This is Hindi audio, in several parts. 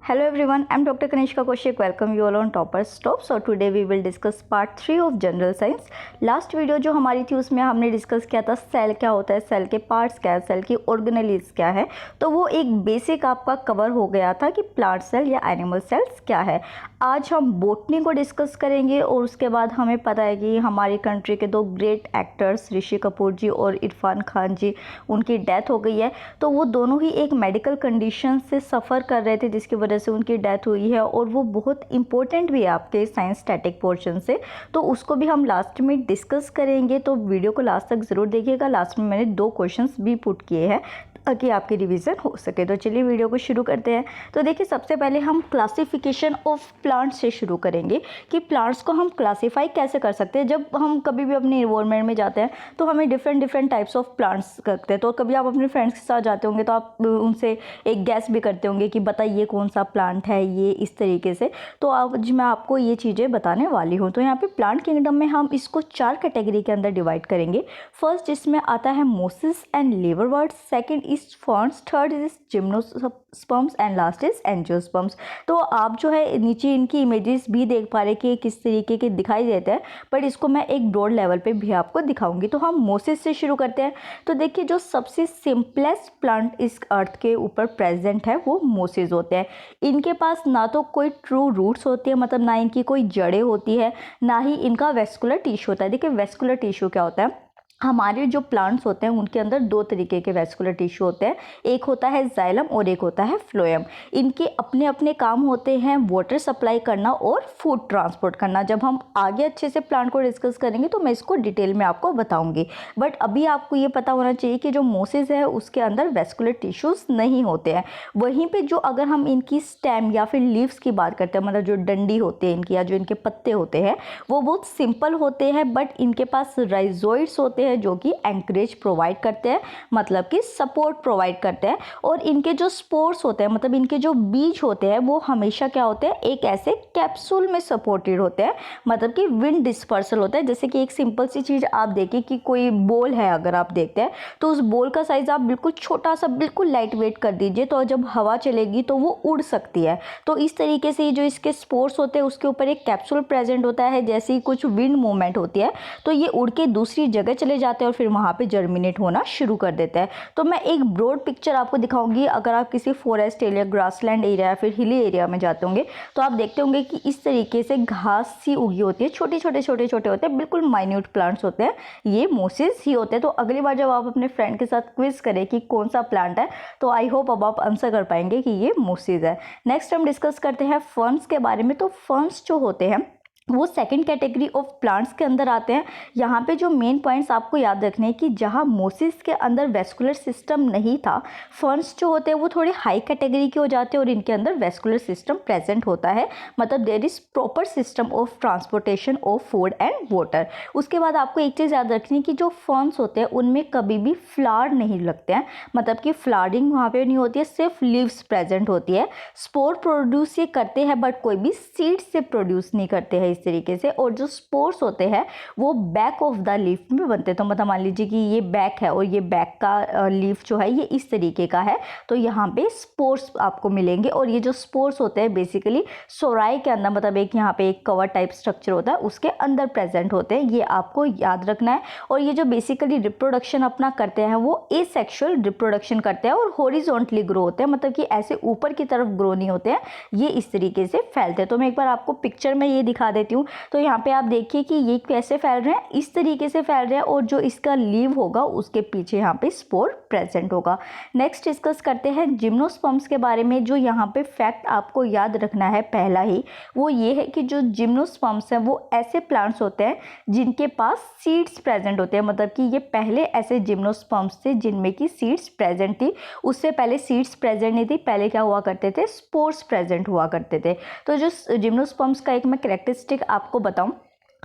Hello everyone, I'm Dr. Kanishka Kaushik. Welcome you all on Topper Stop. So today we will discuss part 3 of General Science. Last video जो हमारी थी उसमें हमने डिस्कस किया था सेल क्या होता है, सेल के पार्ट्स क्या है, सेल की ऑर्गेनेलीज क्या है। तो वो एक बेसिक आपका कवर हो गया था कि प्लांट सेल या एनिमल सेल्स क्या है। आज हम बोटनी को डिस्कस करेंगे और उसके बाद हमें पता है कि हमारी कंट्री के दो ग्रेट एक्टर्स ऋषि कपूर जी और इरफान खान जी, उनकी डेथ हो गई है। तो वो दोनों ही एक मेडिकल कंडीशन से सफ़र कर रहे थे जिसकी वजह से उनकी डेथ हुई है, और वो बहुत इंपॉर्टेंट भी है आपके साइंस स्टैटिक पोर्शन से। तो उसको भी हम लास्ट में डिस्कस करेंगे, तो वीडियो को लास्ट तक ज़रूर देखिएगा। लास्ट में मैंने 2 क्वेश्चंस भी पुट किए हैं ताकि आपकी रिवीजन हो सके। तो चलिए वीडियो को शुरू करते हैं। तो देखिए, सबसे पहले हम क्लासिफिकेशन ऑफ प्लांट्स से शुरू करेंगे कि प्लांट्स को हम क्लासीफाई कैसे कर सकते हैं। जब हम कभी भी अपने इन्वायरमेंट में जाते हैं तो हमें डिफरेंट टाइप्स ऑफ प्लांट्स करते हैं। तो कभी आप अपने फ्रेंड्स के साथ जाते होंगे तो आप उनसे एक गैस भी करते होंगे कि बताइए कौन सा प्लांट है ये, इस तरीके से। तो आज मैं आपको ये चीज़ें बताने वाली हूँ। तो यहाँ पे प्लांट किंगडम में हम इसको 4 कैटेगरी के अंदर डिवाइड करेंगे। फर्स्ट इसमें आता है mosses and liverworts, second is ferns, third is gymnosperms and last is angiosperms. तो आप जो है नीचे इनकी इमेजेस भी देख पा रहे कि किस तरीके के दिखाई देते हैं, बट इसको मैं एक ब्रॉड लेवल पे भी आपको दिखाऊंगी। तो हम मोसिस से शुरू करते हैं। तो देखिए, जो सबसे सिंपलेस्ट प्लांट इस अर्थ के ऊपर प्रेजेंट है वो मोसिस होते हैं। इनके पास ना तो कोई ट्रू रूट्स होती है, मतलब ना इनकी कोई जड़ें होती है, ना ही इनका वेस्कुलर टिश्यू होता है। देखिए, वेस्कुलर टिश्यू क्या होता है, हमारे जो प्लांट्स होते हैं उनके अंदर 2 तरीके के वेस्कुलर टिश्यू होते हैं। एक होता है जाइलम और एक होता है फ्लोएम। इनके अपने अपने काम होते हैं वाटर सप्लाई करना और फूड ट्रांसपोर्ट करना। जब हम आगे अच्छे से प्लांट को डिस्कस करेंगे तो मैं इसको डिटेल में आपको बताऊंगी, बट अभी आपको ये पता होना चाहिए कि जो मोसिस है उसके अंदर वेस्कुलर टिश्यूज नहीं होते हैं। वहीं पर जो अगर हम इनकी स्टेम या फिर लीव्स की बात करते हैं, मतलब जो डंडी होते हैं इनकी या जो इनके पत्ते होते हैं, वो बहुत सिंपल होते हैं, बट इनके पास राइजोइड्स होते हैं जो कि एंकरेज प्रोवाइड करते हैं, मतलब कि सपोर्ट प्रोवाइड करते हैं। और इनके जो स्पोर्स होते हैं, मतलब इनके जो बीज होते हैं, वो हमेशा क्या होते हैं, एक ऐसे कैप्सूल में सपोर्टेड होते हैं, मतलब कि विंड डिस्पर्सल होता है। जैसे कि एक सिंपल सी चीज़ आप देखें कि कोई बॉल है, अगर आप देखते हैं तो उस बॉल का साइज आप बिल्कुल छोटा सा, बिल्कुल लाइट वेट कर दीजिए, तो जब हवा चलेगी तो वो उड़ सकती है। तो इस तरीके से जो इसके स्पोर्स होते हैं उसके ऊपर एक कैप्सूल प्रेजेंट होता है। जैसे ही कुछ विंड मूवमेंट होती है तो ये उड़ के दूसरी जगह चले जाते हैं और फिर वहाँ पे जर्मिनेट होना शुरू कर देता है। तो मैं एक ब्रॉड पिक्चर आपको दिखाऊंगी। अगर आप किसी फॉरेस्ट एरिया, ग्रासलैंड एरिया या फिर हिली एरिया में जाते होंगे तो आप देखते होंगे कि इस तरीके से घास सी उगी होती है, छोटे छोटे होते हैं, बिल्कुल माइन्यूट प्लांट्स होते हैं। ये मोसिस ही होते हैं। तो अगली बार जब आप अपने फ्रेंड के साथ क्विज करें कि कौन सा प्लांट है, तो आई होप अब आप आंसर कर पाएंगे कि ये मोसिस है। नेक्स्ट हम डिस्कस करते हैं फर्न्स के बारे में। तो फर्न्स जो होते हैं वो सेकंड कैटेगरी ऑफ प्लांट्स के अंदर आते हैं। यहाँ पे जो मेन पॉइंट्स आपको याद रखने हैं कि जहाँ मोसिस के अंदर वेस्कुलर सिस्टम नहीं था, फर्न्स जो होते हैं वो थोड़े हाई कैटेगरी के हो जाते हैं और इनके अंदर वेस्कुलर सिस्टम प्रेजेंट होता है, मतलब there is proper system of transportation of food and water. उसके बाद आपको एक चीज़ याद रखनी है कि जो फर्न्स होते हैं उनमें कभी भी फ्लावर नहीं लगते हैं, मतलब कि फ्लावरिंग वहाँ पे नहीं होती है, सिर्फ लीव्स प्रेजेंट होती है। स्पोर प्रोड्यूस ये करते हैं बट कोई भी सीड से प्रोड्यूस नहीं करते हैं इस तरीके से। और जो स्पोर्स होते हैं वो बैक ऑफ द लीफ में बनते हैं। तो मतलब मान लीजिए कि ये बैक है और ये बैक का लीफ जो है ये इस तरीके का है, तो यहाँ पे स्पोर्स आपको मिलेंगे। और ये जो स्पोर्स होते हैं बेसिकली सोराई के अंदर, मतलब एक यहाँ पे एक कवर टाइप स्ट्रक्चर होता है उसके अंदर प्रेजेंट होते हैं, ये आपको याद रखना है। और ये जो बेसिकली रिप्रोडक्शन अपना करते हैं वो एसेक्सुअल रिप्रोडक्शन करते हैं और हॉरिजॉन्टली ग्रो होते हैं, मतलब कि ऐसे ऊपर की तरफ ग्रो नहीं होते हैं, ये इस तरीके से फैलते हैं। तो मैं एक बार आपको पिक्चर में ये दिखा देती हूँ। तो यहाँ पे आप देखिए कि ये कैसे फैल रहे हैं, इस तरीके से फैल रहे हैं, और जो इसका लीव होगा उसके पीछे यहाँ पे स्पोर प्रेजेंट होगा। नेक्स्ट डिस्कस करते हैं जिम्नोस्पर्म्स के बारे में। जो यहाँ पे फैक्ट आपको याद रखना है पहला ही, वो ये है कि जो जिम्नोस्पर्म्स हैं वो ऐसे प्लांट्स होते हैं जिनके पास सीड्स प्रेजेंट होते हैं, मतलब कि ये पहले ऐसे जिम्नोस्पर्म्स थे जिनमें की सीड्स प्रेजेंट थी। उससे पहले सीड्स प्रेजेंट नहीं थी, पहले क्या हुआ करते थे, स्पोर्स प्रेजेंट हुआ करते थे। तो जो जिम्नोस्पर्म्स का एक मैं कैरेक्टरिस्टिक आपको बताऊं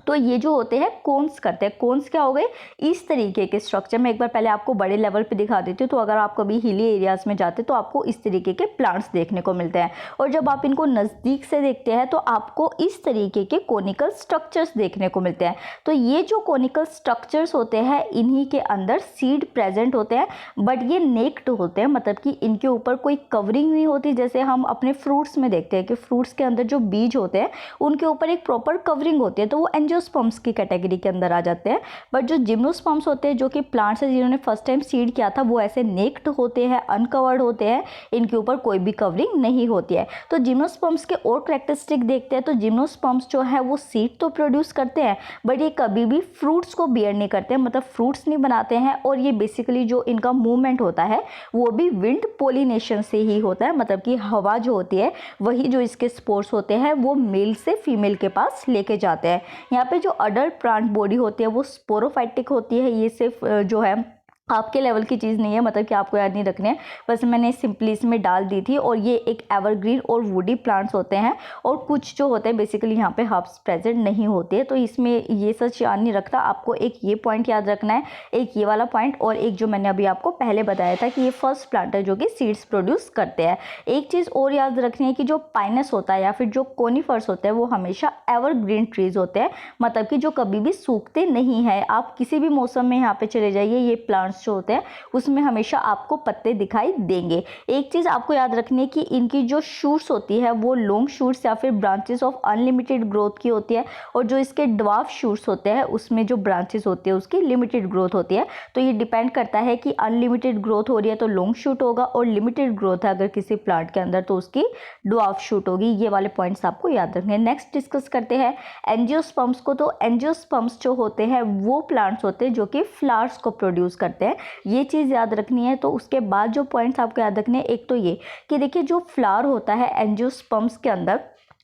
तो ये जो होते हैं कोन्स करते हैं। कोन्स क्या हो गए, इस तरीके के स्ट्रक्चर में। एक बार पहले आपको बड़े लेवल पे दिखा देती हूँ। तो अगर आप कभी हिली एरियाज़ में जाते तो आपको इस तरीके के प्लांट्स देखने को मिलते हैं, और जब आप इनको नज़दीक से देखते हैं तो आपको इस तरीके के कोनिकल स्ट्रक्चर्स देखने को मिलते हैं। तो ये जो कोनिकल स्ट्रक्चर्स होते हैं, इन्हीं के अंदर सीड प्रेजेंट होते हैं, बट ये नेक्ड होते हैं, मतलब कि इनके ऊपर कोई कवरिंग नहीं होती। जैसे हम अपने फ्रूट्स में देखते हैं कि फ्रूट्स के अंदर जो बीज होते हैं उनके ऊपर एक प्रॉपर कवरिंग होती है, तो वो एंजियोस्पर्म्स की कैटेगरी के अंदर आ जाते हैं। बट जो जिम्नोस्पर्म्स होते हैं, जो कि प्लांट्स है जिन्होंने फर्स्ट टाइम सीड किया था, वो ऐसे नेक्ड होते हैं, अनकवर्ड होते हैं, इनके ऊपर कोई भी कवरिंग नहीं होती है। तो जिम्नोस्पर्म्स के और कैरेक्टरिस्टिक देखते हैं। तो जिम्नोस्पर्म्स जो है वो सीड तो प्रोड्यूस करते हैं, बट ये कभी भी फ्रूट्स को बियर नहीं करते हैं, मतलब फ्रूट्स नहीं बनाते हैं। और ये बेसिकली जो इनका मूवमेंट होता है वो भी विंड पोलिनेशन से ही होता है, मतलब कि हवा जो होती है वही जो इसके स्पोर्स होते हैं वो मेल से फीमेल के पास लेके जाते हैं। यहाँ पे जो अडल्ट प्लांट बॉडी होती है वो स्पोरोफाइटिक होती है। ये सिर्फ जो है आपके लेवल की चीज़ नहीं है, मतलब कि आपको याद नहीं रखनी है, बस मैंने सिंपली इसमें डाल दी थी। और ये एक एवरग्रीन और वुडी प्लांट्स होते हैं, और कुछ जो होते हैं बेसिकली यहाँ पे हर्ब्स प्रेजेंट नहीं होते हैं। तो इसमें ये सच याद नहीं रखता, आपको एक ये पॉइंट याद रखना है, एक ये वाला पॉइंट, और एक जो मैंने अभी आपको पहले बताया था कि ये फर्स्ट प्लांट है जो कि सीड्स प्रोड्यूस करते हैं। एक चीज़ और याद रखनी है कि जो पाइनस होता है या फिर जो कोनिफर्स होते हैं वो हमेशा एवरग्रीन ट्रीज होते हैं, मतलब कि जो कभी भी सूखते नहीं है। आप किसी भी मौसम में यहाँ पे चले जाइए, ये प्लांट्स जो होते हैं उसमें हमेशा आपको पत्ते दिखाई देंगे। एक चीज आपको याद रखनी है कि इनकी जो शूट्स होती है वो लॉन्ग शूट्स या फिर ब्रांचेस ऑफ अनलिमिटेड ग्रोथ की होती है, और जो इसके ड्वार्फ शूट्स होते हैं उसमें जो ब्रांचेस होती है उसकी लिमिटेड ग्रोथ होती है। तो ये डिपेंड करता है कि अनलिमिटेड ग्रोथ हो रही है तो लॉन्ग शूट होगा, और लिमिटेड ग्रोथ है अगर किसी प्लांट के अंदर तो उसकी ड्वार्फ शूट होगी। ये वाले पॉइंट्स आपको याद रखने हैं। नेक्स्ट डिस्कस करते हैं एंजियोस्पर्म्स को। तो एंजियोस्पर्म्स जो होते हैं वो प्लांट्स होते हैं जो कि फ्लावर्स को प्रोड्यूस करते हैं, ये चीज़ याद रखनी है। तो उसके बाद जो पॉइंट्स आपको याद रखने हैं, एक तो ये कि देखिए जो फ्लावर होता है एंजियोस्पर्म्स के अंदर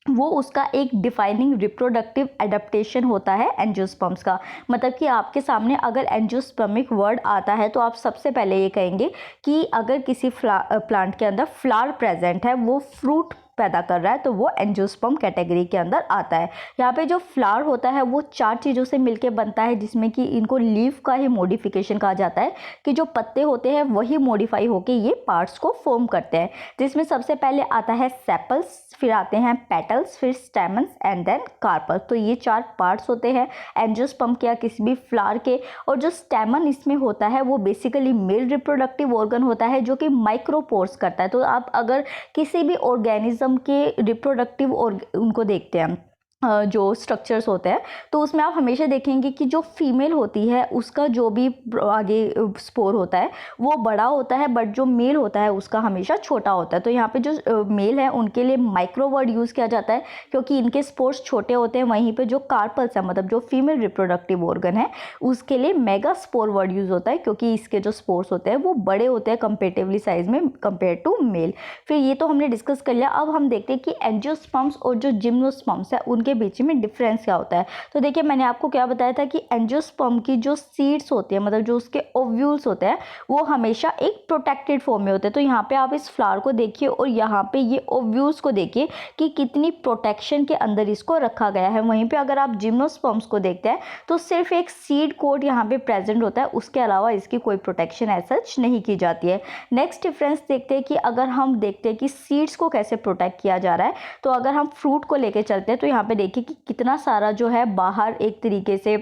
वो उसका एक डिफाइनिंग रिप्रोडक्टिव एडेप्टेशन होता है एंजियोस्पर्म्स का। मतलब कि आपके सामने अगर एंजियोस्पर्मिक वर्ड आता है तो आप सबसे पहले ये कहेंगे कि अगर किसी प्लांट के अंदर फ्लावर प्रेजेंट है, वो फ्रूट पैदा कर रहा है, तो वो एंजियोस्पर्म कैटेगरी के अंदर आता है। यहाँ पे जो फ्लावर होता है वो 4 चीज़ों से मिलके बनता है, जिसमें कि इनको लीफ का ही मॉडिफिकेशन कहा जाता है, कि जो पत्ते होते हैं वही मॉडिफाई होके ये पार्ट्स को फॉर्म करते हैं। जिसमें सबसे पहले आता है सेपल्स, फिर आते हैं पेटल्स, फिर स्टेमन्स एंड देन कार्पल्स। तो ये 4 पार्ट्स होते हैं एंजियोस्पर्म के या किसी भी फ्लावर के। और जो स्टेमन इसमें होता है वो बेसिकली मेल रिप्रोडक्टिव ऑर्गन होता है जो कि माइक्रोपोर्स करता है। तो आप अगर किसी भी ऑर्गेनिज्म के रिप्रोडक्टिव और उनको देखते हैं जो स्ट्रक्चर्स होते हैं, तो उसमें आप हमेशा देखेंगे कि जो फीमेल होती है उसका जो भी आगे स्पोर होता है वो बड़ा होता है, बट जो मेल होता है उसका हमेशा छोटा होता है। तो यहाँ पे जो मेल है उनके लिए माइक्रो वर्ड यूज़ किया जाता है क्योंकि इनके स्पोर्स छोटे होते हैं। वहीं पे जो कार्पल्स है, मतलब जो फीमेल रिप्रोडक्टिव ऑर्गन है, उसके लिए मेगा स्पोर वर्ड यूज़ होता है क्योंकि इसके जो स्पोर्स होते हैं वो बड़े होते हैं कंपेरेटिवली साइज में कंपेयर टू मेल। फिर ये तो हमने डिस्कस कर लिया। अब हम देखते हैं कि एंजियोस्पर्म्स और जो जिम्नोस्पर्म्स है उनके बीच में डिफरेंस क्या होता है। तो देखिए मैंने आपको क्या बताया था कि एंजियोस्पर्म की जो सीड्स होती है, मतलब जो उसके ओव्यूल्स होते हैं, वो हमेशा एक प्रोटेक्टेड फॉर्म में होते हैं। तो यहाँ पे आप इस फ्लावर को देखिए और यहाँ पे ये ओव्यूल्स को देखिए कि कितनी प्रोटेक्शन के अंदर इसको रखा गया है। वहीं पे अगर आप जिम्नोस्पर्म्स को देखते हैं तो सिर्फ एक सीड कोट यहाँ पे प्रेजेंट होता है, उसके अलावा इसकी कोई प्रोटेक्शन एज सच नहीं की जाती है। नेक्स्ट डिफरेंस देखते हैं कि अगर हम देखते हैं कि सीड्स को कैसे प्रोटेक्ट किया जा रहा है, तो अगर हम फ्रूट को लेके चलते हैं तो यहाँ पे देखिए कि कितना सारा जो है बाहर एक तरीके से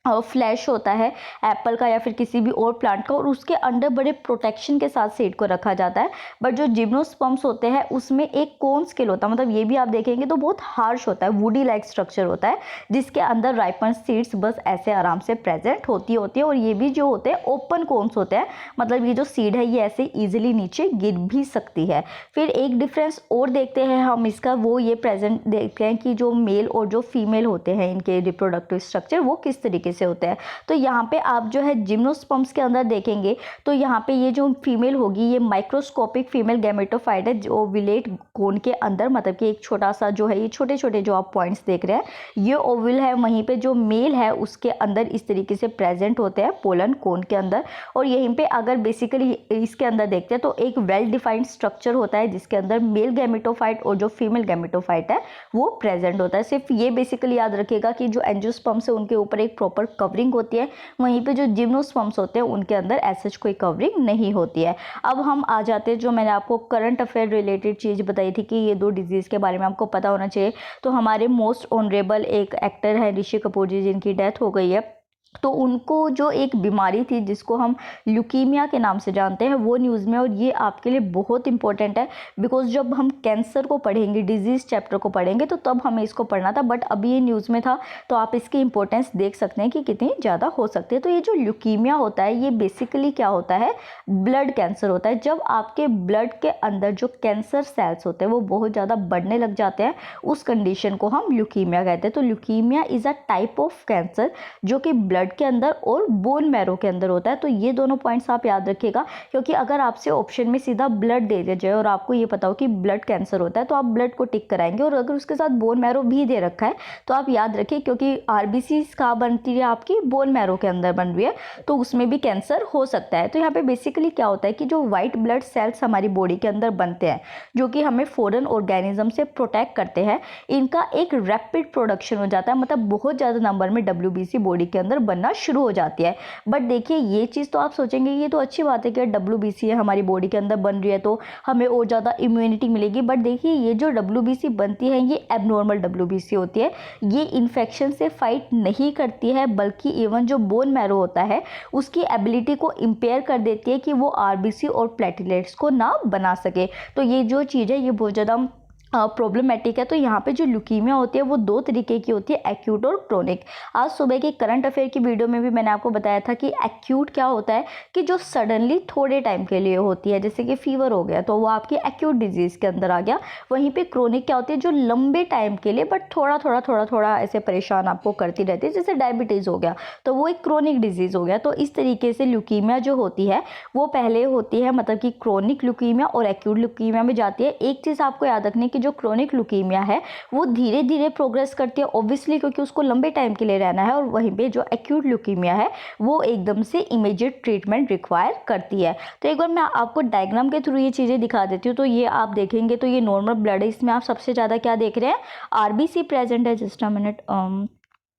फ्लैश होता है एप्पल का या फिर किसी भी और प्लांट का, और उसके अंदर बड़े प्रोटेक्शन के साथ सीड को रखा जाता है। बट जो जिम्नोस्पर्म्स होते हैं उसमें एक कोन स्केल होता है, मतलब ये भी आप देखेंगे तो बहुत हार्श होता है, वुडी लाइक स्ट्रक्चर होता है, जिसके अंदर राइपन सीड्स बस ऐसे आराम से प्रेजेंट होती है। और ये भी जो होते हैं ओपन कोन्स होते हैं, मतलब ये जो सीड है ये ऐसे ईजिली नीचे गिर भी सकती है। फिर एक डिफरेंस और देखते हैं हम इसका, वो ये प्रेजेंट देखते हैं कि जो मेल और जो फीमेल होते हैं इनके रिप्रोडक्टिव स्ट्रक्चर वो किस तरीके से होते हैं। तो यहाँ पे आप जो है जिम्नोस्पर्म्स के अंदर देखेंगे तो यहाँ पे ये जो फीमेल होगी ये माइक्रोस्कोपिक फीमेल गैमेटोफाइट है, जो ओव्यूलेट कोन के अंदर, मतलब कि एक छोटा सा जो है ये छोटे छोटे जो आप पॉइंट्स देख रहे हैं ये ओवल है। वहीं पे जो मेल है उसके अंदर इस तरीके से प्रेजेंट होते हैं पोलन कोन के अंदर। और यहीं पे अगर बेसिकली इसके अंदर देखते हैं तो एक वेल डिफाइंड स्ट्रक्चर होता है जिसके अंदर मेल गैमेटोफाइट और जो फीमेल गैमेटोफाइट है वो प्रेजेंट होता है। सिर्फ ये बेसिकली याद रखिएगा कि जो एंजियोस्पर्म्स है उनके ऊपर एक प्रॉपर कवरिंग होती है, वहीं पे जो जिम्नोस्पर्म्स होते हैं उनके अंदर ऐसा कोई कवरिंग नहीं होती है। अब हम आ जाते हैं, जो मैंने आपको करंट अफेयर रिलेटेड चीज़ बताई थी कि ये 2 डिजीज़ के बारे में आपको पता होना चाहिए। तो हमारे मोस्ट ऑनरेबल एक एक्टर है ऋषि कपूर जी, जिनकी डेथ हो गई है। तो उनको जो एक बीमारी थी जिसको हम ल्यूकीमिया के नाम से जानते हैं वो न्यूज़ में, और ये आपके लिए बहुत इंपॉर्टेंट है बिकॉज जब हम कैंसर को पढ़ेंगे, डिजीज़ चैप्टर को पढ़ेंगे तो तब हमें इसको पढ़ना था, बट अभी ये न्यूज़ में था तो आप इसकी इंपॉर्टेंस देख सकते हैं कि कितनी ज़्यादा हो सकती है। तो ये जो ल्यूकीमिया होता है ये बेसिकली क्या होता है, ब्लड कैंसर होता है। जब आपके ब्लड के अंदर जो कैंसर सेल्स होते हैं वो बहुत ज़्यादा बढ़ने लग जाते हैं, उस कंडीशन को हम ल्यूकीमिया कहते हैं। तो leukaemia is a type of cancer जो कि ब्लड के अंदर और बोन मैरो के अंदर होता है। तो ये दोनों पॉइंट्स आप याद रखिएगा, क्योंकि अगर आपसे ऑप्शन में सीधा ब्लड दे दिया जाए और आपको ये पता हो कि ब्लड कैंसर होता है तो आप ब्लड को टिक कराएंगे, और अगर उसके साथ बोन मैरो भी दे रखा है तो आप याद रखिए, क्योंकि आरबीसी कहाँ बनती है आपकी, बोन मैरो के अंदर बन रही है, तो उसमें भी कैंसर हो सकता है। तो यहाँ पे बेसिकली क्या होता है कि जो व्हाइट ब्लड सेल्स हमारी बॉडी के अंदर बनते हैं जो कि हमें फॉरेन ऑर्गेनिज्म से प्रोटेक्ट करते हैं, इनका एक रैपिड प्रोडक्शन हो जाता है, मतलब बहुत ज़्यादा नंबर में WBC बॉडी के अंदर बनना शुरू हो जाती है। बट देखिए ये चीज़ तो आप सोचेंगे ये तो अच्छी बात है कि WBC है हमारी बॉडी के अंदर बन रही है तो हमें और ज़्यादा इम्यूनिटी मिलेगी, बट देखिए ये जो WBC बनती है ये एबनॉर्मल WBC होती है, ये इन्फेक्शन से फाइट नहीं करती है, बल्कि इवन जो बोन मैरो होता है उसकी एबिलिटी को इम्पेयर कर देती है कि वो RBC और प्लेटलेट्स को ना बना सके। तो ये जो चीज़ है ये बहुत ज़्यादा प्रॉब्लमेटिक है। तो यहाँ पे जो ल्यूकीमिया होती है वो 2 तरीके की होती है, एक्यूट और क्रोनिक। आज सुबह की करंट अफेयर की वीडियो में भी मैंने आपको बताया था कि एक्यूट क्या होता है कि जो सडनली थोड़े टाइम के लिए होती है, जैसे कि फीवर हो गया तो वो आपकी एक्यूट डिजीज़ के अंदर आ गया। वहीं पे क्रोनिक क्या होती है, जो लंबे टाइम के लिए बट थोड़ा ऐसे परेशान आपको करती रहती है, जैसे डायबिटीज़ हो गया तो वो एक क्रोनिक डिजीज़ हो गया। तो इस तरीके से ल्यूकीमिया जो होती है वो पहले होती है, मतलब कि क्रोनिक ल्यूकीमिया और एक्यूट ल्यूकीमिया में जाती है। एक चीज़ आपको याद रखनी कि जो क्रोनिक ल्यूकीमिया है वो धीरे धीरे प्रोग्रेस करती है ऑब्वियसली, क्योंकि उसको लंबे टाइम के लिए रहना है, और वहीं पे जो एक्यूट ल्यूकीमिया है वो एकदम से इमीडिएट ट्रीटमेंट रिक्वायर करती है। तो एक बार मैं आपको डायग्राम के थ्रू ये चीज़ें दिखा देती हूँ। तो ये आप देखेंगे तो ये नॉर्मल ब्लड है, इसमें आप सबसे ज़्यादा क्या देख रहे हैं, RBC प्रेजेंट है। जस्ट अ मिनट,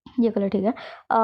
ये कलर ठीक है।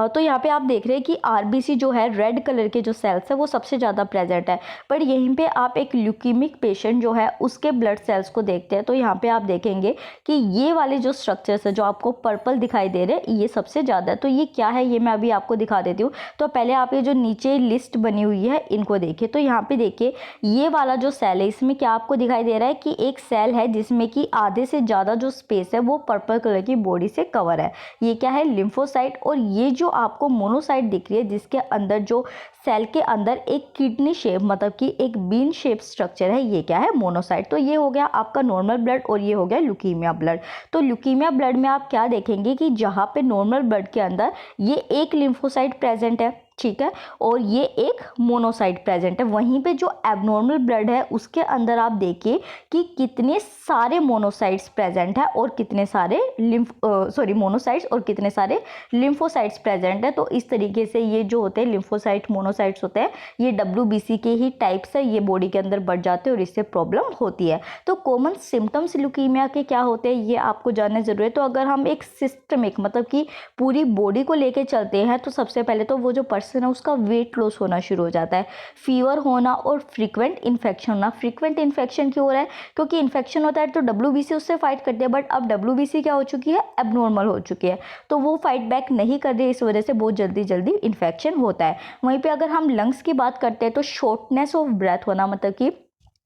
तो यहाँ पे आप देख रहे हैं कि RBC जो है रेड कलर के जो सेल्स है वो सबसे ज़्यादा प्रेजेंट है। पर यहीं पे आप एक ल्यूकीमिक पेशेंट जो है उसके ब्लड सेल्स को देखते हैं तो यहाँ पे आप देखेंगे कि ये वाले जो स्ट्रक्चर्स है जो आपको पर्पल दिखाई दे रहे हैं ये सबसे ज़्यादा है। तो ये क्या है ये मैं अभी आपको दिखा देती हूँ। तो पहले आप ये जो नीचे लिस्ट बनी हुई है इनको देखिए। तो यहाँ पे देखिए ये वाला जो सेल है इसमें क्या आपको दिखाई दे रहा है कि एक सेल है जिसमें कि आधे से ज़्यादा जो स्पेस है वो पर्पल कलर की बॉडी से कवर है। ये क्या है, लिम्फोसाइट। और ये जो आपको मोनोसाइट दिख रही है जिसके अंदर जो सेल के अंदर एक किडनी शेप, मतलब कि एक बीन शेप स्ट्रक्चर है, ये क्या है, मोनोसाइट। तो ये हो गया आपका नॉर्मल ब्लड और ये हो गया ल्यूकीमिया ब्लड। तो ल्यूकीमिया ब्लड में आप क्या देखेंगे कि जहाँ पे नॉर्मल ब्लड के अंदर ये एक लिम्फोसाइट प्रेजेंट है, ठीक है, और ये एक मोनोसाइट प्रेजेंट है। वहीं पे जो एबनॉर्मल ब्लड है उसके अंदर आप देखिए कि कितने सारे मोनोसाइट्स प्रेजेंट है और कितने सारे मोनोसाइट्स और कितने सारे लिम्फोसाइट्स प्रेजेंट है। तो इस तरीके से ये जो होते हैं लिम्फोसाइट मोनोसाइट्स होते हैं ये WBC के ही टाइप्स है, ये बॉडी के अंदर बढ़ जाते हैं और इससे प्रॉब्लम होती है। तो कॉमन सिम्टम्स ल्यूकीमिया के क्या होते हैं ये आपको जानना जरूरी है। तो अगर हम एक सिस्टमिक, मतलब कि पूरी बॉडी को लेके चलते हैं तो सबसे पहले तो वो जो पर्सन है उसका वेट लॉस होना शुरू हो जाता है, फीवर होना और फ्रीक्वेंट इन्फेक्शन होना। फ्रीक्वेंट इन्फेक्शन क्यों हो रहा है, क्योंकि इन्फेक्शन होता है तो WBC उससे फाइट करती है, बट अब WBC क्या हो चुकी है, एबनॉर्मल हो चुकी है, तो वो फाइट बैक नहीं कर रही है, इस वजह से बहुत जल्दी इन्फेक्शन होता है। वहीं पे अगर हम लंग्स की बात करते हैं तो शॉर्टनेस ऑफ ब्रेथ होना, मतलब कि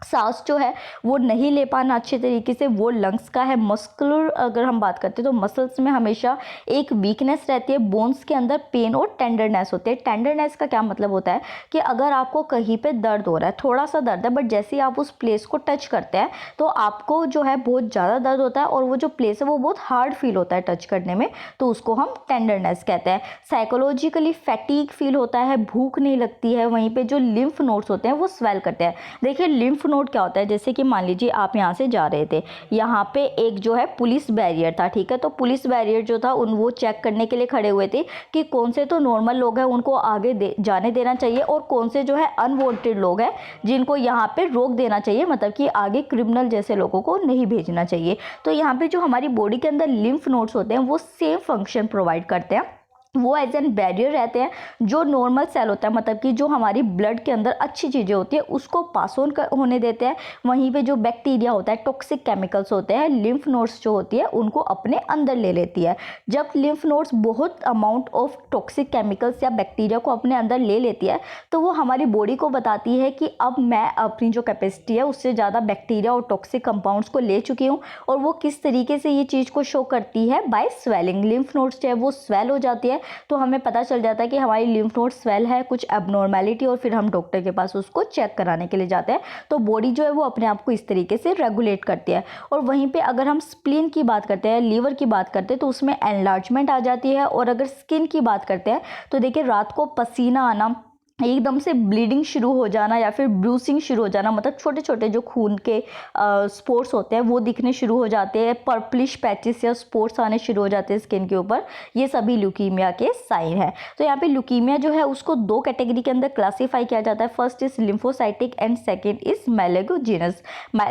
सांस जो है वो नहीं ले पाना अच्छे तरीके से, वो लंग्स का है। मस्कुलर अगर हम बात करते हैं तो मसल्स में हमेशा एक वीकनेस रहती है, बोन्स के अंदर पेन और टेंडरनेस होती है। टेंडरनेस का क्या मतलब होता है कि अगर आपको कहीं पे दर्द हो रहा है, थोड़ा सा दर्द है, बट जैसे ही आप उस प्लेस को टच करते हैं तो आपको जो है बहुत ज़्यादा दर्द होता है और वो जो प्लेस है वो बहुत हार्ड फील होता है टच करने में, तो उसको हम टेंडरनेस कहते हैं। साइकोलॉजिकली फैटीग फील होता है, भूख नहीं लगती है। वहीं पे जो लिम्फ नोड्स होते हैं वो स्वेल करते हैं। देखिए लिम्फ नोड क्या होता है, जैसे कि मान लीजिए आप यहाँ से जा रहे थे, यहाँ पे एक जो है पुलिस बैरियर था, ठीक है, तो पुलिस बैरियर जो था वो चेक करने के लिए खड़े हुए थे कि कौन से तो नॉर्मल लोग हैं उनको आगे जाने देना चाहिए और कौन से जो है अनवांटेड लोग हैं जिनको यहाँ पे रोक देना चाहिए, मतलब कि आगे क्रिमिनल जैसे लोगों को नहीं भेजना चाहिए। तो यहाँ पे जो हमारी बॉडी के अंदर लिम्फ नोड्स होते हैं वो सेम फंक्शन प्रोवाइड करते हैं। वो एज एन बैरियर रहते हैं। जो नॉर्मल सेल होता है, मतलब कि जो हमारी ब्लड के अंदर अच्छी चीज़ें होती है उसको पास ऑन होने देते हैं। वहीं पे जो बैक्टीरिया होता है, टॉक्सिक केमिकल्स होते हैं, लिम्फ नोड्स जो होती है उनको अपने अंदर ले लेती है। जब लिम्फ नोड्स बहुत अमाउंट ऑफ टॉक्सिक केमिकल्स या बैक्टीरिया को अपने अंदर ले लेती है तो वो हमारी बॉडी को बताती है कि अब मैं अपनी जो कैपेसिटी है उससे ज़्यादा बैक्टीरिया और टॉक्सिक कंपाउंड्स को ले चुकी हूँ। और वो किस तरीके से ये चीज़ को शो करती है, बाय स्वेलिंग। लिम्फ नोड्स जो है वो स्वेल हो जाती है, तो हमें पता चल जाता है कि हमारी लिम्फ नोड स्वेल है, कुछ एबनॉर्मेलिटी, और फिर हम डॉक्टर के पास उसको चेक कराने के लिए जाते हैं। तो बॉडी जो है वो अपने आप को इस तरीके से रेगुलेट करती है। और वहीं पे अगर हम स्प्लीन की बात करते हैं, लीवर की बात करते हैं, तो उसमें एनलार्जमेंट आ जाती है। और अगर स्किन की बात करते हैं तो देखिए रात को पसीना आना, एकदम से ब्लीडिंग शुरू हो जाना या फिर ब्रूसिंग शुरू हो जाना, मतलब छोटे छोटे जो खून के स्पॉट्स होते हैं वो दिखने शुरू हो जाते हैं, पर्पलिश पैचेस या स्पॉट्स आने शुरू हो जाते हैं स्किन के ऊपर, ये सभी ल्यूकीमिया के साइन है। तो यहाँ पे ल्यूकीमिया जो है उसको दो कैटेगरी के अंदर क्लासीफाई किया जाता है। First is lymphocytic and second is myelogenous.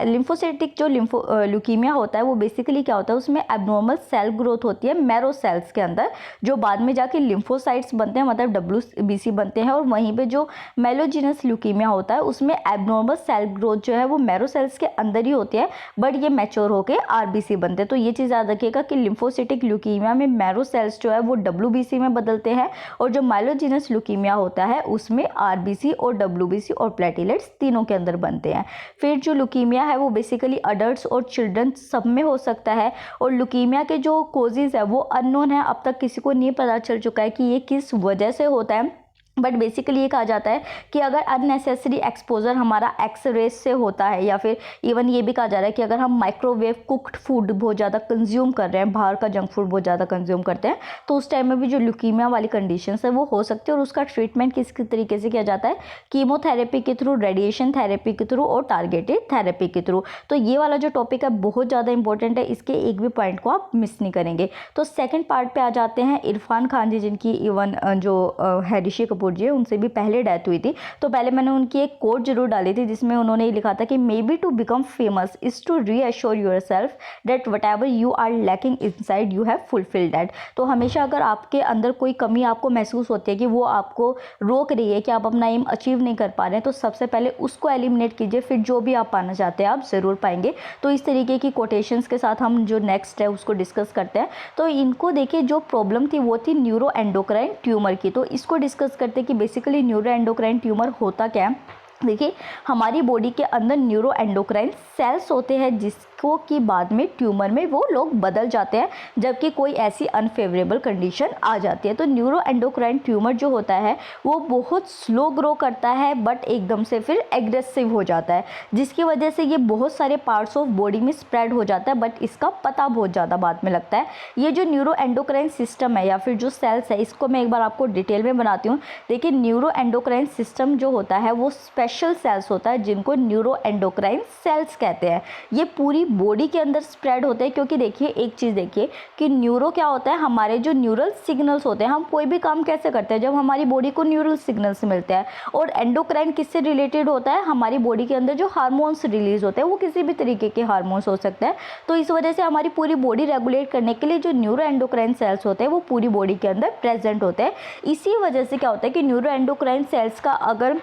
Lymphocytic जो ल्यूकीमिया होता है वो बेसिकली क्या होता है, उसमें एबनॉर्मल सेल ग्रोथ होती है मैरो सेल्स के अंदर, जो बाद में जाके लिम्फोसाइट्स बनते हैं, मतलब WBC बनते हैं। और वहीं पे जो मेलोजिनस ल्यूकीमिया होता है उसमें एबनॉर्मल सेल ग्रोथ जो है वो मैरो सेल्स के अंदर ही होती है, बट ये मैच्योर होकर RBC बनते हैं। तो ये चीज़ याद रखिएगा कि लिम्फोसिटिक ल्यूकीमिया में मैरो सेल्स जो है वो WBC में बदलते हैं, और जो मेलोजिनस ल्यूकीमिया होता है उसमें RBC और WBC और प्लेटिलेट्स तीनों के अंदर बनते हैं। फिर जो ल्यूकीमिया है वो बेसिकली अडल्ट और चिल्ड्रन सब में हो सकता है, और ल्यूकीमिया के जो कोजेज है वो अननोन है, अब तक किसी को नहीं पता चल चुका है कि ये किस वजह से होता है। बट बेसिकली ये कहा जाता है कि अगर अननेसेसरी एक्सपोजर हमारा एक्स-रेज से होता है, या फिर इवन ये भी कहा जा रहा है कि अगर हम माइक्रोवेव कुक्ड फूड बहुत ज़्यादा कंज्यूम कर रहे हैं, बाहर का जंक फूड बहुत ज़्यादा कंज्यूम करते हैं, तो उस टाइम में भी जो ल्यूकीमिया वाली कंडीशंस है वो हो सकती है। और उसका ट्रीटमेंट किस तरीके से किया जाता है, कीमोथेरेपी के थ्रू, रेडिएशन थेरेपी के थ्रू और टारगेटेड थेरेपी के थ्रू। तो ये वाला जो टॉपिक है बहुत ज़्यादा इंपॉर्टेंट है, इसके एक भी पॉइंट को आप मिस नहीं करेंगे। तो सेकेंड पार्ट पर आ जाते हैं। इरफान खान जी, जिनकी इवन जो है ऋषि कपूर जी, उनसे भी पहले डेथ हुई थी, तो पहले मैंने उनकी एक कोट जरूर डाली थी जिसमें उन्होंने ये लिखा था कि may be to become famous is to reassure yourself that whatever you are lacking inside you have fulfilled that. तो हमेशा अगर आपके अंदर कोई कमी आपको महसूस होती है कि वो आपको रोक रही है कि आप अपना एम अचीव नहीं कर पा रहे हैं, तो सबसे पहले उसको एलिमिनेट कीजिए, फिर जो भी आप पाना चाहते हैं आप ज़रूर पाएंगे। तो इस तरीके की कोटेशंस के साथ हम जो नेक्स्ट है उसको डिस्कस करते हैं। तो इनको देखिए, जो प्रॉब्लम थी वो थी न्यूरो एंडोक्राइन ट्यूमर की। तो इसको डिस्कस करते हैं कि बेसिकली न्यूरो एंडोक्राइन ट्यूमर होता क्या है। देखिए, हमारी बॉडी के अंदर न्यूरो एंडोक्राइन सेल्स होते हैं जिसको कि बाद में ट्यूमर में वो लोग बदल जाते हैं, जबकि कोई ऐसी अनफेवरेबल कंडीशन आ जाती है। तो न्यूरो एंडोक्राइन ट्यूमर जो होता है वो बहुत स्लो ग्रो करता है, बट एकदम से फिर एग्रेसिव हो जाता है, जिसकी वजह से ये बहुत सारे पार्ट्स ऑफ बॉडी में स्प्रेड हो जाता है, बट इसका पता बहुत ज़्यादा बाद में लगता है। ये जो न्यूरो एंडोक्राइन सिस्टम है या फिर जो सेल्स है, इसको मैं एक बार आपको डिटेल में बनाती हूँ। देखिए, न्यूरो एंडोक्राइन सिस्टम जो होता है वो स्पेशल सेल्स होता है जिनको न्यूरो एंडोक्राइन सेल्स कहते हैं। ये पूरी बॉडी के अंदर स्प्रेड होते हैं, क्योंकि देखिए एक चीज़ देखिए कि न्यूरो क्या होता है, हमारे जो न्यूरल सिग्नल्स होते हैं, हम कोई भी काम कैसे करते हैं जब हमारी बॉडी को न्यूरल सिग्नल्स मिलते हैं। और एंडोक्राइन किससे रिलेटेड होता है, हमारी बॉडी के अंदर जो हार्मोन्स रिलीज होते हैं, वो किसी भी तरीके के हार्मोन्स हो सकते हैं। तो इस वजह से हमारी पूरी बॉडी रेगुलेट करने के लिए जो न्यूरो एंडोक्राइन सेल्स होते हैं वो पूरी बॉडी के अंदर प्रेजेंट होते हैं। इसी वजह से क्या होता है कि न्यूरो एंडोक्राइन सेल्स का अगर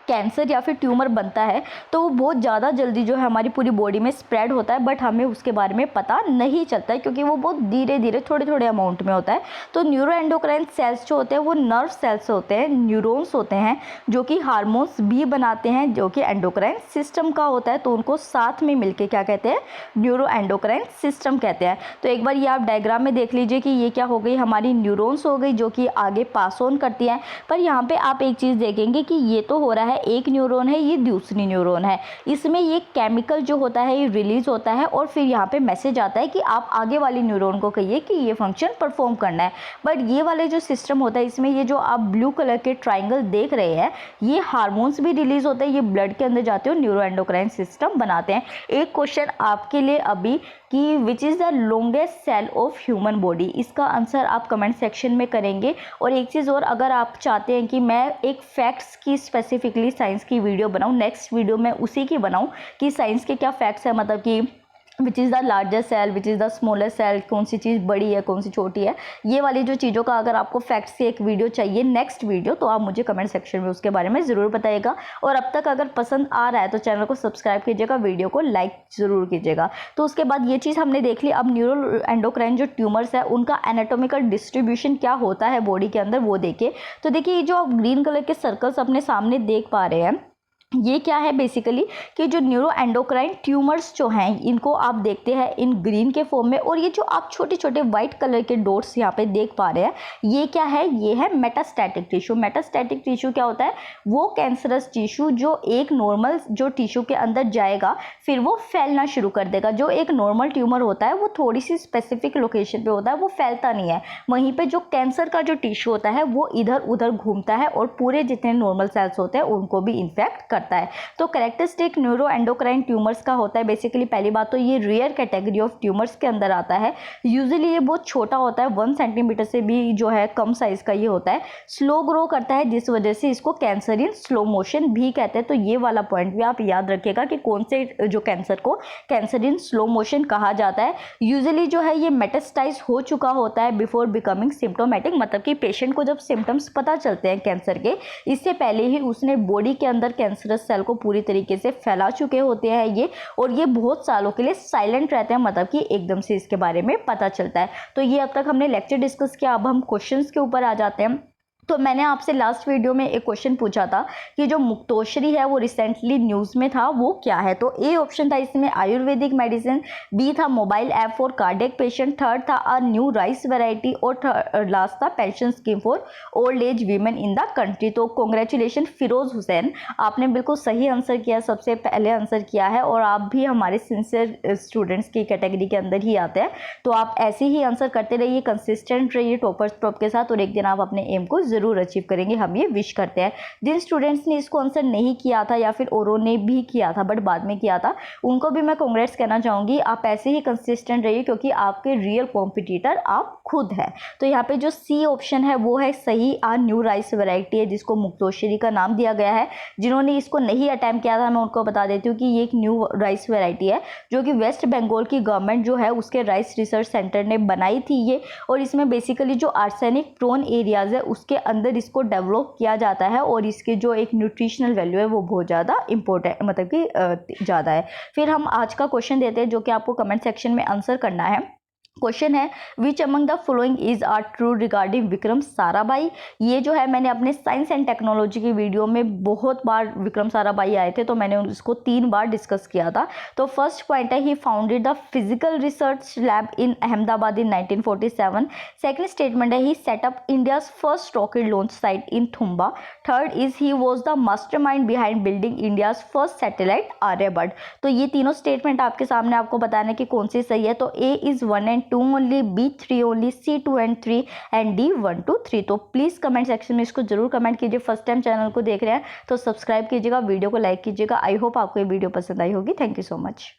कैंसर या फिर ट्यूमर बनता है तो वो बहुत ज़्यादा जल्दी जो है हमारी पूरी बॉडी में स्प्रेड होता है, बट हमें उसके बारे में पता नहीं चलता है क्योंकि वो बहुत धीरे धीरे थोड़े थोड़े अमाउंट में होता है। तो न्यूरो एंडोक्राइन सेल्स जो होते हैं वो नर्व सेल्स होते हैं, न्यूरॉन्स होते हैं जो कि हार्मोन्स भी बनाते हैं, जो कि एंडोक्राइन सिस्टम का होता है। तो उनको साथ में मिलके क्या कहते हैं, न्यूरो एंडोक्राइन सिस्टम कहते हैं। तो एक बार ये आप डायग्राम में देख लीजिए कि ये क्या हो गई, हमारी न्यूरॉन्स हो गई जो कि आगे पास ऑन करती हैं। पर यहाँ पे आप एक चीज़ देखेंगे कि ये तो हो रहा है एक न्यूरॉन है, ये दूसरी न्यूरॉन है, इसमें ये केमिकल जो होता है ये रिलीज होता है और फिर यहाँ पे मैसेज आता है कि आप आगे वाली न्यूरॉन को कहिए कि ये फंक्शन परफॉर्म करना है। बट ये वाले जो सिस्टम होता है इसमें ये जो आप ब्लू कलर के ट्राइंगल देख रहे हैं ये हार्मोन्स भी रिलीज होते हैं, ये ब्लड के अंदर जाते हो न्यूरो एंडोक्राइन सिस्टम बनाते हैं। एक क्वेश्चन आपके लिए अभी कि which is the longest cell of human body, इसका आंसर आप कमेंट सेक्शन में करेंगे। और एक चीज़ और, अगर आप चाहते हैं कि मैं एक फैक्ट्स की स्पेसिफिकली साइंस की वीडियो बनाऊं, नेक्स्ट वीडियो में उसी की बनाऊं कि साइंस के क्या फैक्ट्स है, मतलब कि which is the largest cell, which is the smallest cell, कौन सी चीज़ बड़ी है कौन सी छोटी है, ये वाली जो चीज़ों का अगर आपको फैक्ट्स की एक वीडियो चाहिए नेक्स्ट वीडियो, तो आप मुझे कमेंट सेक्शन में उसके बारे में ज़रूर बताइएगा। और अब तक अगर पसंद आ रहा है तो चैनल को सब्सक्राइब कीजिएगा, वीडियो को लाइक ज़रूर कीजिएगा। तो उसके बाद ये चीज़ हमने देख ली। अब न्यूरो एंडोक्राइन जो ट्यूमर्स है उनका एनाटॉमिकल डिस्ट्रीब्यूशन क्या होता है बॉडी के अंदर वो देखिए। तो देखिए ये जो आप ग्रीन कलर के सर्कल्स अपने सामने देख पा रहे हैं ये क्या है बेसिकली कि जो न्यूरो एंडोक्राइन ट्यूमर्स जो हैं इनको आप देखते हैं इन ग्रीन के फॉर्म में, और ये जो आप छोटे छोटे वाइट कलर के डॉट्स यहाँ पे देख पा रहे हैं ये क्या है, ये है मेटास्टैटिक टिश्यू। मेटास्टैटिक टिश्यू क्या होता है, वो कैंसरस टिश्यू जो एक नॉर्मल जो टिश्यू के अंदर जाएगा फिर वो फैलना शुरू कर देगा। जो एक नॉर्मल ट्यूमर होता है वो थोड़ी सी स्पेसिफिक लोकेशन पे होता है, वो फैलता नहीं है। वहीं पे जो कैंसर का जो टिश्यू होता है वो इधर उधर घूमता है और पूरे जितने नॉर्मल सेल्स होते हैं उनको भी इन्फेक्ट करता है। तो कैरेक्टरिस्टिक न्यूरो एंडोक्राइन ट्यूमर्स का होता है बेसिकली, पहली बात तो ये रेयर कैटेगरी ऑफ ट्यूमर्स के अंदर आता है। यूजुअली ये बहुत छोटा होता है, 1 सेंटीमीटर से भी जो है कम साइज का ये होता है। स्लो ग्रो करता है जिस वजह से इसको कैंसर इन स्लो मोशन भी कहते हैं। तो ये वाला पॉइंट भी आप याद रखिएगा कि कौन से जो कैंसर को कैंसर इन स्लो मोशन कहा जाता है। यूजुअली जो है ये मेटास्टाइज हो चुका होता है बिफोर बिकमिंग सिम्टोमेटिक, मतलब कि पेशेंट को जब सिम्टम्स पता चलते हैं कैंसर के इससे पहले ही उसने बॉडी के अंदर कैंसरस सेल को पूरी तरीके से फैला चुके होते हैं ये, और ये बहुत सालों के लिए साइलेंट रहते हैं, मतलब कि एकदम से इसके बारे में पता चलता है। तो ये अब तक हमने लेक्चर डिस्कस किया, अब हम क्वेश्चंस के ऊपर आ जाते हैं। तो मैंने आपसे लास्ट वीडियो में एक क्वेश्चन पूछा था कि जो मुक्तोश्री है वो रिसेंटली न्यूज़ में था वो क्या है। तो ए ऑप्शन था इसमें आयुर्वेदिक मेडिसिन, बी था mobile app for cardiac patient, third था अ न्यू राइस वैरायटी, और लास्ट था pension scheme for old age women in the country. तो कॉन्ग्रेचुलेशन फिरोज हुसैन, आपने बिल्कुल सही आंसर किया, सबसे पहले आंसर किया है, और आप भी हमारे सिंसियर स्टूडेंट्स की कैटेगरी के अंदर ही आते हैं। तो आप ऐसे ही आंसर करते रहिए, कंसिस्टेंट रहिए टॉपर्स टॉप के साथ, और एक दिन आप अपने एम को जरूर अचीव करेंगे, हम ये विश करते हैं। जिन स्टूडेंट्स ने इसको आंसर नहीं किया था या फिर औरों ने भी किया था बट बाद में किया था उनको भी मैं कांग्रेट्स कहना चाहूँगी। आप ऐसे ही कंसिस्टेंट रहिए क्योंकि आपके रियल कॉम्पिटिटर आप खुद है। तो यहाँ पे जो सी ऑप्शन है वो है सही, आ न्यू राइस वैरायटी है जिसको मुक्तोश्री का नाम दिया गया है। जिन्होंने इसको नहीं अटैम्प्ट किया था मैं उनको बता देती हूँ कि ये एक न्यू राइस वैरायटी है जो कि वेस्ट बंगाल की गवर्नमेंट जो है उसके राइस रिसर्च सेंटर ने बनाई थी ये, और इसमें बेसिकली जो आर्सेनिक प्रोन एरियाज है उसके अंदर इसको डेवलप किया जाता है, और इसके जो एक न्यूट्रिशनल वैल्यू है वो बहुत ज़्यादा इंपॉर्टेंट, मतलब कि ज़्यादा है। फिर हम आज का क्वेश्चन देते हैं जो कि आपको कमेंट सेक्शन में आंसर करना है। क्वेश्चन है which among the following is are true regarding Vikram Sarabhai. ये जो है मैंने अपने साइंस एंड टेक्नोलॉजी की वीडियो में बहुत बार विक्रम साराभाई आए थे तो मैंने उसको 3 बार डिस्कस किया था। तो फर्स्ट पॉइंट है he founded the physical research lab in Ahmedabad in 1947। Second statement है he set up India's first rocket launch site in Thumba. Third is he was the mastermind behind building India's first satellite Aryabhata. तो ये तीनों स्टेटमेंट आपके सामने, आपको बताना है कि कौन सी सही है। तो A is 1 and 2 only, B 3 only, C 2 and 3 and D 1 to 3। तो प्लीज़ कमेंट सेक्शन में इसको जरूर कमेंट कीजिए। फर्स्ट टाइम चैनल को देख रहे हैं तो सब्सक्राइब कीजिएगा, वीडियो को लाइक कीजिएगा। आई होप आपको ये वीडियो पसंद आई होगी। Thank you so much.